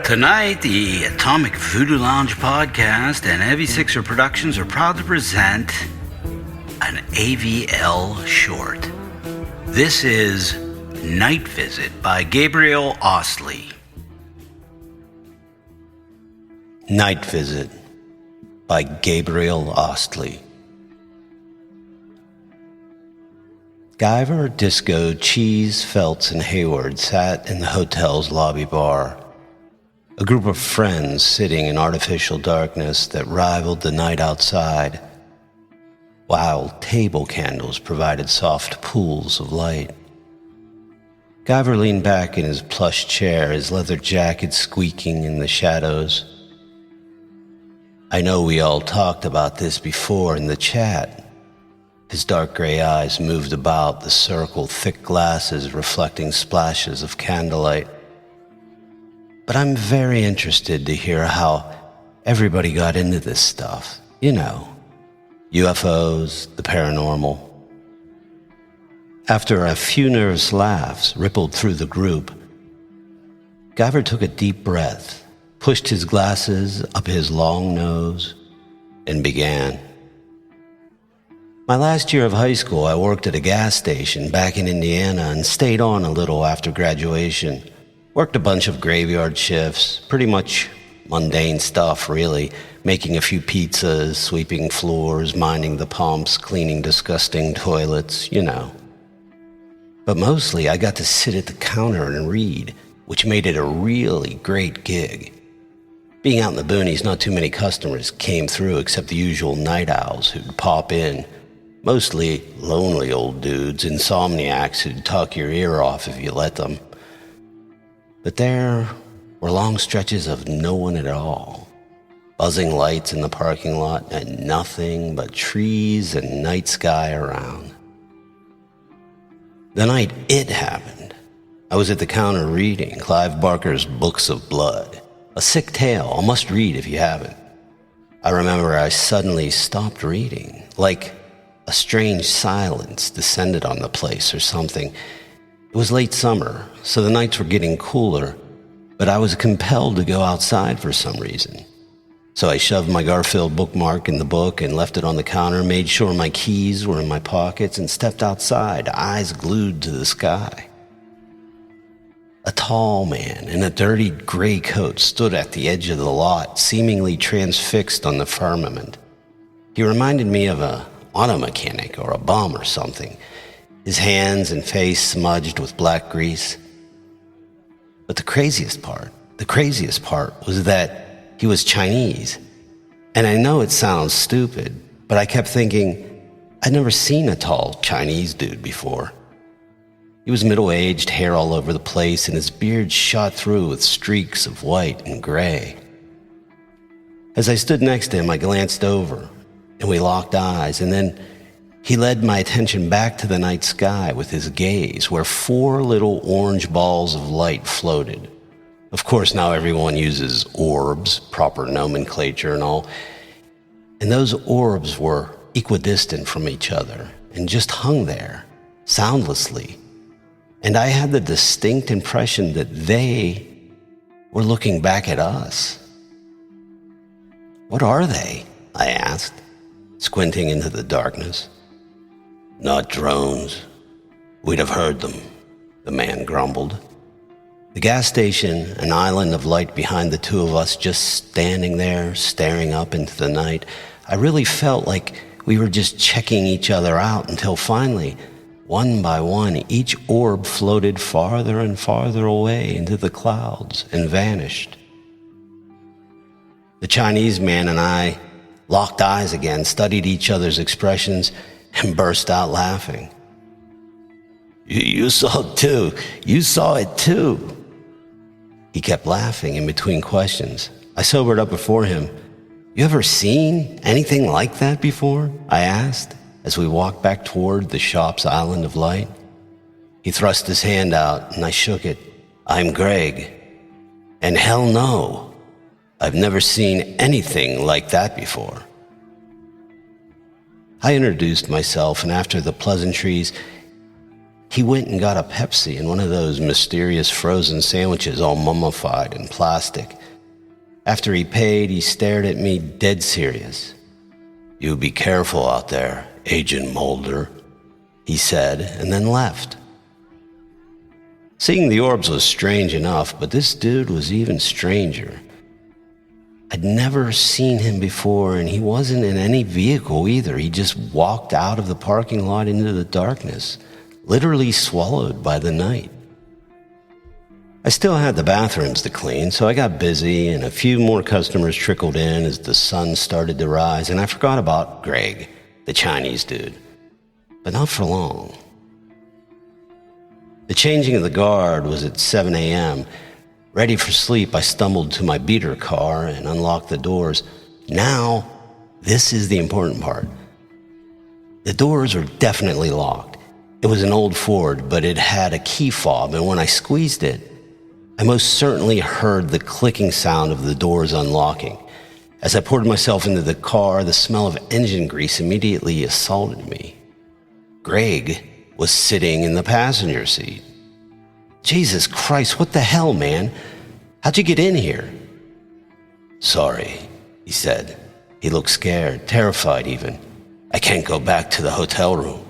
Tonight, the Atomic Voodoo Lounge podcast and Heavy Sixer Productions are proud to present an AVL short. This is Night Visit by Gabriel Ostley. Night Visit by Gabriel Ostley. Guyver, Disco, Cheese, Feltz, and Hayward sat in the hotel's lobby bar. A group of friends sitting in artificial darkness that rivaled the night outside, while table candles provided soft pools of light. Guyver leaned back in his plush chair, his leather jacket squeaking in the shadows. I know we all talked about this before in the chat. His dark gray eyes moved about, the circled thick glasses reflecting splashes of candlelight. But I'm very interested to hear how everybody got into this stuff. You know, UFOs, the paranormal. After a few nervous laughs rippled through the group, Guyver took a deep breath, pushed his glasses up his long nose, and began. My last year of high school, I worked at a gas station back in Indiana and stayed on a little after graduation. Worked a bunch of graveyard shifts, pretty much mundane stuff, really. Making a few pizzas, sweeping floors, minding the pumps, cleaning disgusting toilets, you know. But mostly I got to sit at the counter and read, which made it a really great gig. Being out in the boonies, not too many customers came through except the usual night owls who'd pop in. Mostly lonely old dudes, insomniacs who'd talk your ear off if you let them. But there were long stretches of no one at all. Buzzing lights in the parking lot and nothing but trees and night sky around. The night it happened, I was at the counter reading Clive Barker's Books of Blood. A sick tale, a must-read if you haven't. I remember I suddenly stopped reading, like a strange silence descended on the place or something. It was late summer, so the nights were getting cooler, but I was compelled to go outside for some reason. So I shoved my Garfield bookmark in the book and left it on the counter, made sure my keys were in my pockets, and stepped outside, eyes glued to the sky. A tall man in a dirty gray coat stood at the edge of the lot, seemingly transfixed on the firmament. He reminded me of an auto mechanic or a bum or something. His hands and face smudged with black grease. But the craziest part was that he was Chinese. And I know it sounds stupid, but I kept thinking, I'd never seen a tall Chinese dude before. He was middle-aged, hair all over the place, and his beard shot through with streaks of white and gray. As I stood next to him, I glanced over, and we locked eyes, and then he led my attention back to the night sky with his gaze, where 4 little orange balls of light floated. Of course, now everyone uses orbs, proper nomenclature and all. And those orbs were equidistant from each other and just hung there, soundlessly. And I had the distinct impression that they were looking back at us. What are they? I asked, squinting into the darkness. Not drones. We'd have heard them, the man grumbled. The gas station, an island of light behind the two of us just standing there, staring up into the night. I really felt like we were just checking each other out until finally, one by one, each orb floated farther and farther away into the clouds and vanished. The Chinese man and I locked eyes again, studied each other's expressions, and burst out laughing. You saw it too. You saw it too. He kept laughing in between questions. I sobered up before him. You ever seen anything like that before? I asked as we walked back toward the shop's island of light. He thrust his hand out and I shook it. I'm Greg. And hell no, I've never seen anything like that before. I introduced myself, and after the pleasantries, He went and got a Pepsi and one of those mysterious frozen sandwiches all mummified in plastic. After he paid, he stared at me dead serious. "You be careful out there, Agent Mulder," he said, and then left. Seeing the orbs was strange enough, but this dude was even stranger. I'd never seen him before, and he wasn't in any vehicle either. He just walked out of the parking lot into the darkness, literally swallowed by the night. I still had the bathrooms to clean, so I got busy, and a few more customers trickled in as the sun started to rise, and I forgot about Greg, the Chinese dude. But not for long. The changing of the guard was at 7 a.m. Ready for sleep, I stumbled to my beater car and unlocked the doors. Now, this is the important part. The doors were definitely locked. It was an old Ford, but it had a key fob, and when I squeezed it, I most certainly heard the clicking sound of the doors unlocking. As I poured myself into the car, the smell of engine grease immediately assaulted me. Greg was sitting in the passenger seat. "Jesus Christ, what the hell, man? How'd you get in here?" "Sorry," he said. He looked scared, terrified even. "I can't go back to the hotel room."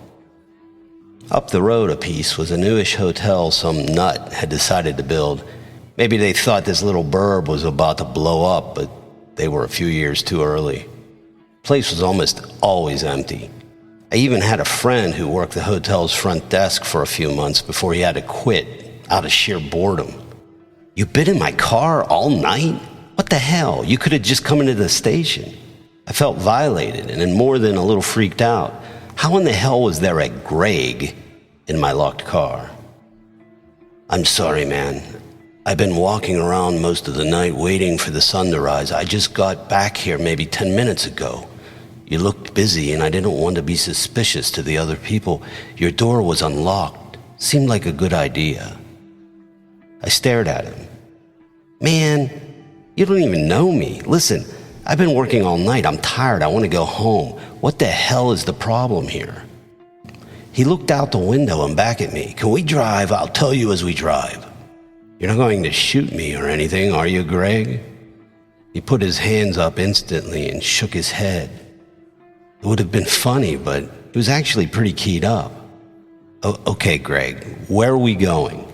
Up the road a piece was a newish hotel some nut had decided to build. Maybe they thought this little burb was about to blow up, but they were a few years too early. The place was almost always empty. I even had a friend who worked the hotel's front desk for a few months before he had to quit out of sheer boredom. "You've been in my car all night? What the hell? You could have just come into the station." I felt violated and more than a little freaked out. How in the hell was there a Greg in my locked car? "I'm sorry, man. I've been walking around most of the night waiting for the sun to rise. I just got back here maybe 10 minutes ago. You looked busy and I didn't want to be suspicious to the other people. Your door was unlocked. Seemed like a good idea." I stared at him. "Man, you don't even know me. Listen, I've been working all night. I'm tired. I want to go home. What the hell is the problem here?" He looked out the window and back at me. "Can we drive? I'll tell you as we drive." "You're not going to shoot me or anything, are you, Greg?" He put his hands up instantly and shook his head. It would have been funny, but he was actually pretty keyed up. Okay, Greg, where are we going?"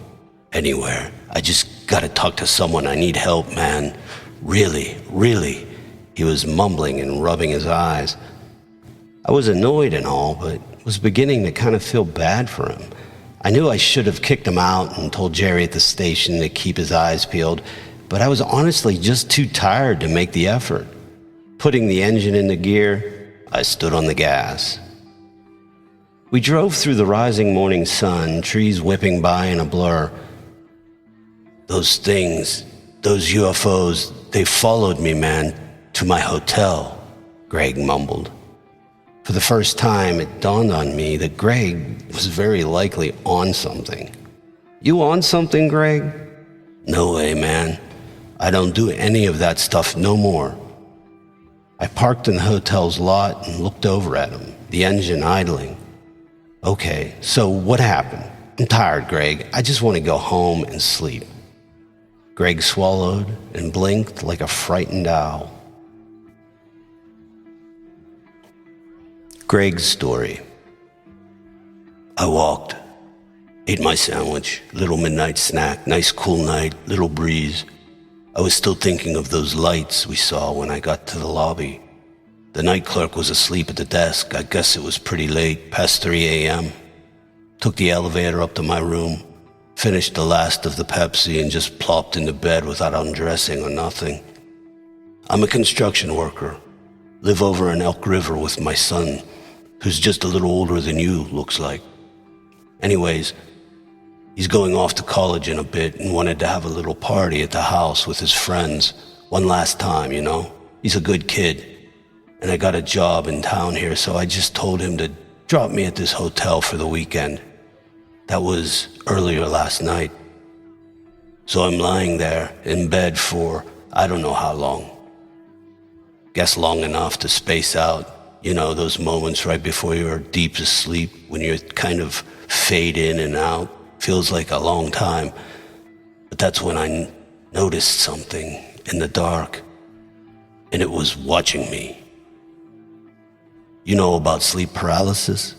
"Anywhere. I just gotta talk to someone. I need help, man. Really, really." He was mumbling and rubbing his eyes. I was annoyed and all, but was beginning to kind of feel bad for him. I knew I should have kicked him out and told Jerry at the station to keep his eyes peeled, but I was honestly just too tired to make the effort. Putting the engine into gear, I stood on the gas. We drove through the rising morning sun, trees whipping by in a blur. "Those things, those UFOs, they followed me, man, to my hotel," Greg mumbled. For the first time, it dawned on me that Greg was very likely on something. "You on something, Greg?" "No way, man. I don't do any of that stuff no more." I parked in the hotel's lot and looked over at him, the engine idling. "Okay, so what happened? I'm tired, Greg. I just want to go home and sleep." Greg swallowed and blinked like a frightened owl. Greg's story. I walked, ate my sandwich, little midnight snack, nice cool night, little breeze. I was still thinking of those lights we saw when I got to the lobby. The night clerk was asleep at the desk. I guess it was pretty late, past 3 a.m. Took the elevator up to my room, finished the last of the Pepsi, and just plopped into bed without undressing or nothing. I'm a construction worker. Live over in Elk River with my son, who's just a little older than you, looks like. Anyways, he's going off to college in a bit and wanted to have a little party at the house with his friends. One last time, you know. He's a good kid. And I got a job in town here, so I just told him to drop me at this hotel for the weekend. That was earlier last night. So I'm lying there in bed for I don't know how long. Guess long enough to space out You know, those moments right before you're deep asleep when you kind of fade in and out. Feels like a long time. But that's when I noticed something in the dark, and it was watching me. You know about sleep paralysis?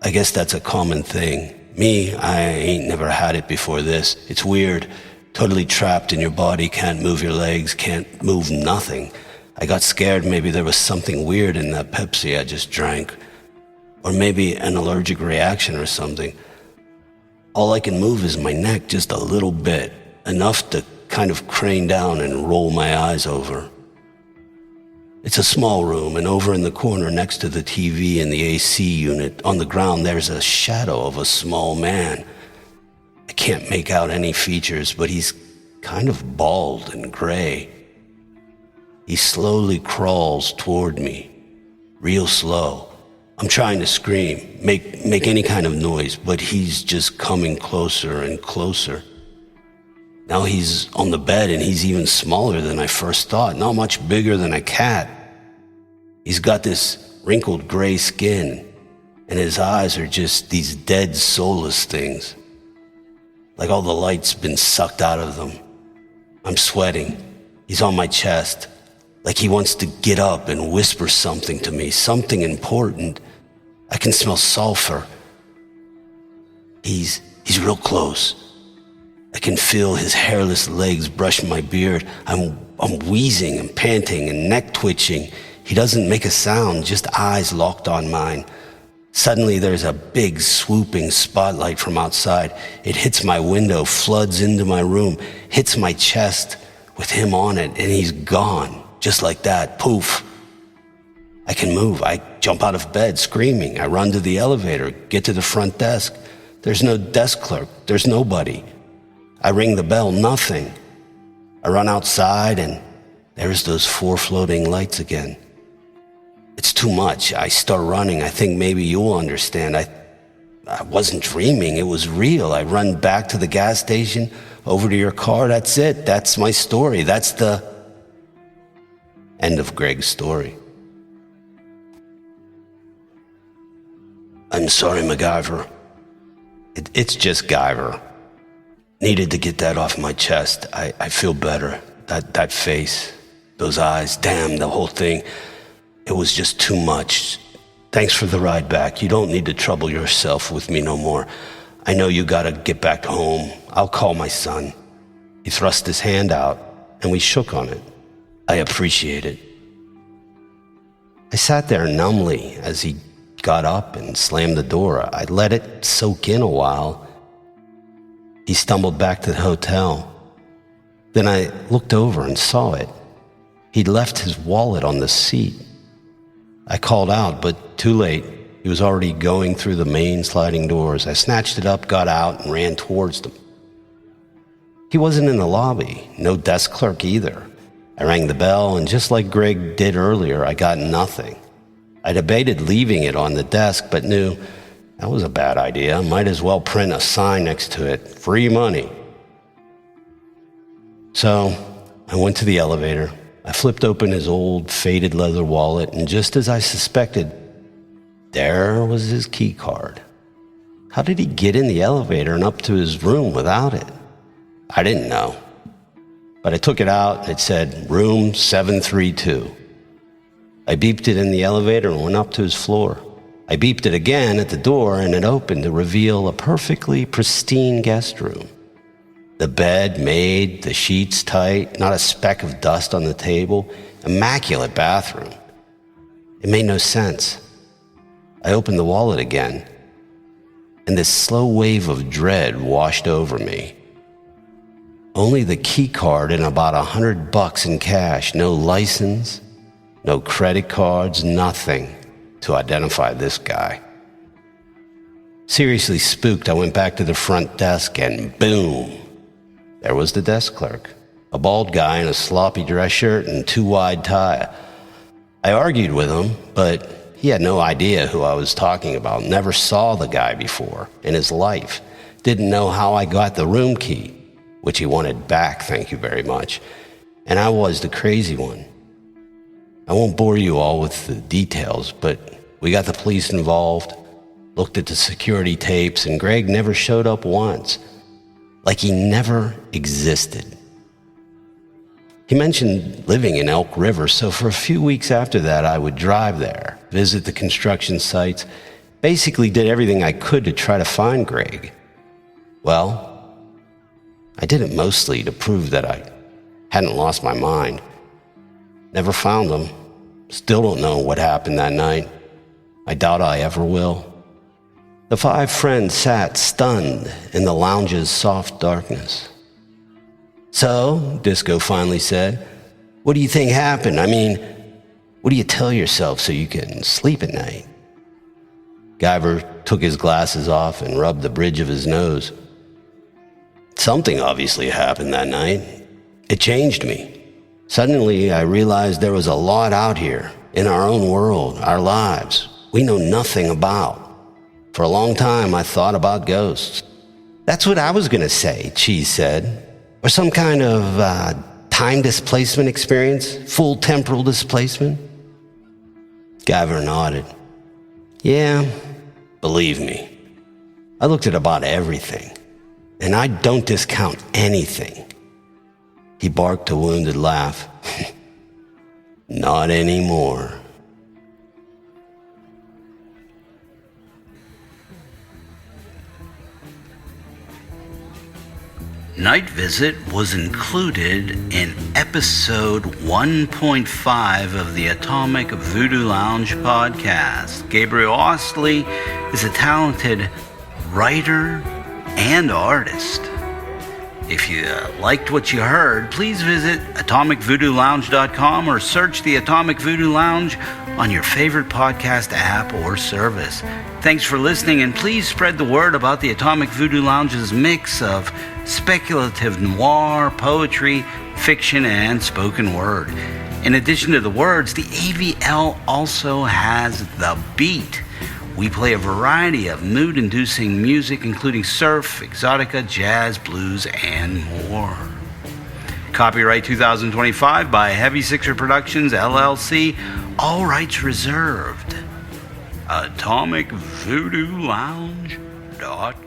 I guess that's a common thing. Me, I ain't never had it before this. It's weird. Totally trapped in your body, can't move your legs, can't move nothing. I got scared maybe there was something weird in that Pepsi I just drank. Or maybe an allergic reaction or something. All I can move is my neck just a little bit, enough to kind of crane down and roll my eyes over. It's a small room, and over in the corner next to the TV and the AC unit, on the ground, there's a shadow of a small man. I can't make out any features, but he's kind of bald and gray. He slowly crawls toward me, real slow. I'm trying to scream, make any kind of noise, but he's just coming closer and closer. Now he's on the bed, and he's even smaller than I first thought, not much bigger than a cat. He's got this wrinkled gray skin, and his eyes are just these dead, soulless things. Like all the light's been sucked out of them. I'm sweating. He's on my chest. Like he wants to get up and whisper something to me, something important. I can smell sulfur. He's real close. I can feel his hairless legs brush my beard. I'm wheezing and panting and neck twitching. He doesn't make a sound, just eyes locked on mine. Suddenly there's a big swooping spotlight from outside. It hits my window, floods into my room, hits my chest with him on it, and he's gone. Just like that, poof. I can move. I jump out of bed screaming. I run to the elevator, get to the front desk. There's no desk clerk. There's nobody. I ring the bell, nothing. I run outside, and there's those 4 floating lights again. It's too much. I start running. I think maybe you'll understand. I wasn't dreaming. It was real. I run back to the gas station, over to your car. That's it. That's my story. That's the end of Greg's story. I'm sorry, MacGyver. It's just Guyver. Needed to get that off my chest. I feel better. That face, those eyes, damn, the whole thing. It was just too much. Thanks for the ride back. You don't need to trouble yourself with me no more. I know you gotta get back home. I'll call my son. He thrust his hand out, and we shook on it. I appreciate it. I sat there numbly as he got up and slammed the door. I let it soak in a while. He stumbled back to the hotel. Then I looked over and saw it. He'd left his wallet on the seat. I called out, but too late. He was already going through the main sliding doors. I snatched it up, got out, and ran towards them. He wasn't in the lobby, no desk clerk either. I rang the bell, and just like Greg did earlier, I got nothing. I debated leaving it on the desk, but knew that was a bad idea. Might as well print a sign next to it, free money. So I went to the elevator. I flipped open his old, faded leather wallet, and just as I suspected, there was his key card. How did he get in the elevator and up to his room without it? I didn't know. But I took it out, and it said, room 732. I beeped it in the elevator and went up to his floor. I beeped it again at the door, and it opened to reveal a perfectly pristine guest room. The bed made, the sheets tight, not a speck of dust on the table, immaculate bathroom. It made no sense. I opened the wallet again, and this slow wave of dread washed over me. Only the key card and about $100 in cash, no license, no credit cards, nothing to identify this guy. Seriously spooked, I went back to the front desk, and boom, there was the desk clerk, a bald guy in a sloppy dress shirt and too wide tie. I argued with him, but he had no idea who I was talking about, never saw the guy before in his life, didn't know how I got the room key, which he wanted back, thank you very much, and I was the crazy one. I won't bore you all with the details, but we got the police involved, looked at the security tapes, and Greg never showed up once. Like he never existed. He mentioned living in Elk River, so for a few weeks after that, I would drive there, visit the construction sites, basically did everything I could to try to find Greg. Well, I did it mostly to prove that I hadn't lost my mind. Never found him. Still don't know what happened that night. I doubt I ever will. The 5 friends sat stunned in the lounge's soft darkness. "So," Disco finally said, "what do you think happened? I mean, what do you tell yourself so you can sleep at night?" Guyver took his glasses off and rubbed the bridge of his nose. "Something obviously happened that night. It changed me. Suddenly, I realized there was a lot out here, in our own world, our lives, we know nothing about. For a long time, I thought about ghosts." "That's what I was going to say," Cheese said. "Or some kind of time displacement experience, full temporal displacement." Guyver nodded. "Yeah, believe me, I looked at about everything, and I don't discount anything." He barked a wounded laugh. "Not anymore." Night Visit was included in episode 1.5 of the Atomic Voodoo Lounge podcast. Gabriel Ostley is a talented writer and artist. If you liked what you heard, please visit atomicvoodoolounge.com or search the Atomic Voodoo Lounge on your favorite podcast app or service. Thanks for listening, and please spread the word about the Atomic Voodoo Lounge's mix of speculative noir, poetry, fiction, and spoken word. In addition to the words, the AVL also has the beat. We play a variety of mood-inducing music, including surf, exotica, jazz, blues, and more. Copyright 2025 by Heavy Sixer Productions, LLC. All rights reserved. AtomicVoodooLounge.com